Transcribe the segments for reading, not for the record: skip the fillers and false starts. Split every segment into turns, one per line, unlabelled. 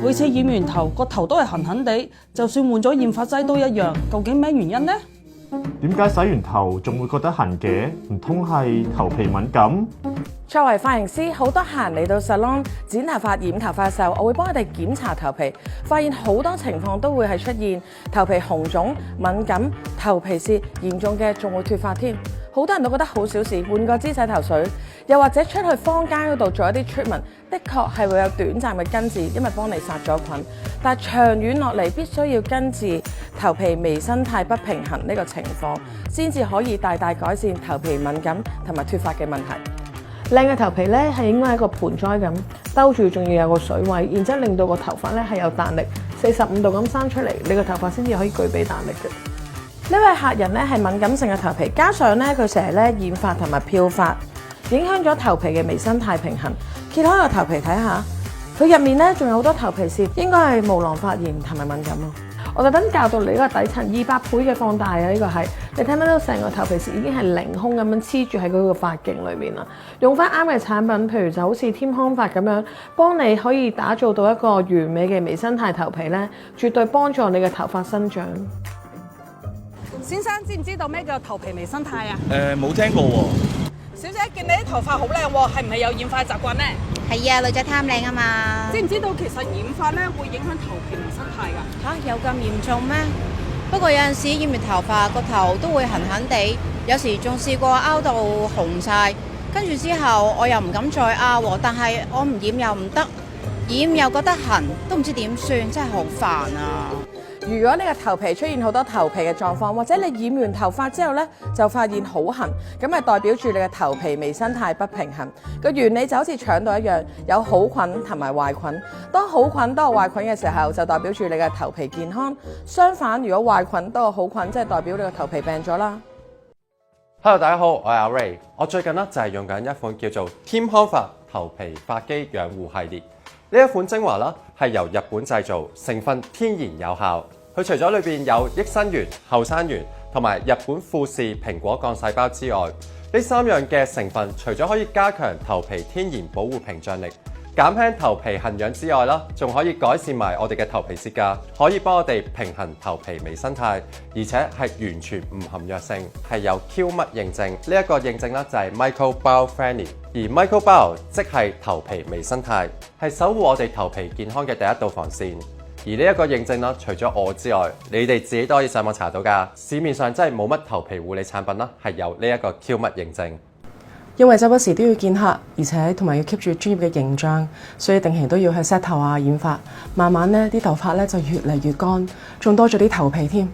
每次染完頭，個頭都係痕痕地，就算換咗染髮劑都一樣。究竟咩原因呢？
點解洗完頭仲會覺得痕嘅？唔通係頭皮敏感？
作為髮型師，好多客人嚟到 salon 剪頭髮、染頭髮嘅時候，我會幫佢哋檢查頭皮，發現好多情況都會係出現頭皮紅腫、敏感、頭皮屑，嚴重嘅仲會脫髮添。好多人都覺得好小事，換個支洗頭水，又或者出去坊間嗰度做一啲 treatment，的確係會有短暫嘅根治，因為幫你殺咗菌。但係長遠落嚟，必須要根治頭皮微生態不平衡呢個情況，先至可以大大改善頭皮敏感同埋脫髮嘅問題。靚嘅頭皮咧係應該係一個盆栽咁兜住，仲要有個水位，然之後令到個頭髮咧係有彈力，45度咁生出嚟，你個頭髮先至可以具備彈力嘅。呢位客人咧係敏感性嘅頭皮，加上咧佢成日咧染髮同埋漂髮，影響咗頭皮嘅微生態平衡。揭開個頭皮睇下，佢入面咧仲有好多頭皮屑，應該係毛囊發炎同埋敏感咯。我特登教到你呢個底層200倍嘅放大啊！呢個係你睇唔睇到成個頭皮屑已經係凌空咁樣黐住喺佢個髮徑裏面啦。用翻啱嘅產品，譬如就好似添康髮咁樣，幫你可以打造到一個完美嘅微生態頭皮咧，絕對幫助你嘅頭髮生長。
先生知唔知道咩叫頭皮微生態啊？
冇聽過喎。
小姐，見你啲頭髮好靚喎，係唔係有染髮習慣呢？
係啊，女仔貪靚啊嘛。
知唔知道其實染髮咧會影響頭皮微生態㗎？
嚇，有咁嚴重咩？不過有陣時染完頭髮個頭都會痕痕地，有時仲試過拗到紅晒，跟住之後我又唔敢再拗喎，但係我唔染又唔得，染又覺得痕，都唔知點算，真係好煩啊！
如果你個頭皮出現好多頭皮嘅狀況，或者你染完頭髮之後咧，就發現好痕，咁係代表住你嘅頭皮微生態不平衡。個原理就好似腸道一樣，有好菌同埋壞菌。當好菌多過壞菌嘅時候，就代表住你嘅頭皮健康。相反，如果壞菌多過好菌，即係代表你個頭皮病咗啦。
Hello， 大家好，我係阿 Ray。我最近咧就係用緊一款叫做添康髮頭皮髮肌養護系列。呢一款精華啦，係由日本製造，成分天然有效。佢除咗裏邊有益生元、後生元同埋日本富士蘋果幹細胞之外，呢3樣嘅成分除咗可以加強頭皮天然保護屏障力，減輕頭皮痕癢之外啦，仲可以改善埋我哋嘅頭皮屑㗎，可以幫我哋平衡頭皮微生態，而且係完全唔含藥性，係有 Q 嘜認證。呢一個認證咧就係 Microbiome Friendly， 而 Microbiome 即係頭皮微生態，係守護我哋頭皮健康嘅第一道防線。而呢一個認證啦，除咗我之外，你哋自己都可以上網查到㗎。市面上真係冇乜頭皮護理產品啦，係有呢一個 Q 嘜認證。
因為周不時都要見客，而且同埋要 keep 住專業嘅形象，所以定期都要去 set 頭啊、染髮。慢慢咧，啲頭髮咧就越嚟越乾，仲多咗啲頭皮添。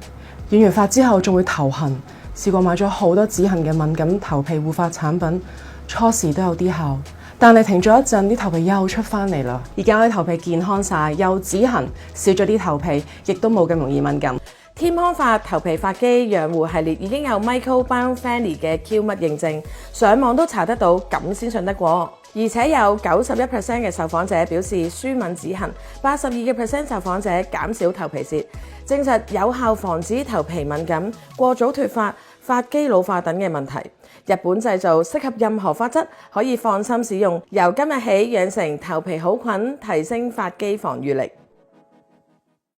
染完髮之後仲會頭痕，試過買咗好多止痕嘅敏感頭皮護髮產品，初時都有啲效，但係停咗一陣，啲頭皮又出翻嚟啦。而家我啲頭皮健康晒，又止痕，少咗啲頭皮，亦都冇咁容易敏感。
添康髮頭皮髮肌養護系列已經有 Microbiome Friendly 嘅 Q 嘜認證，上網都查得到，咁先信得過。而且有91% 嘅受訪者表示舒敏止痕，82% 受訪者減少頭皮屑，證實有效防止頭皮敏感、過早脫髮、髮肌老化等嘅問題。日本製造，適合任何髮質，可以放心使用。由今日起養成頭皮好菌，提升髮肌防禦力。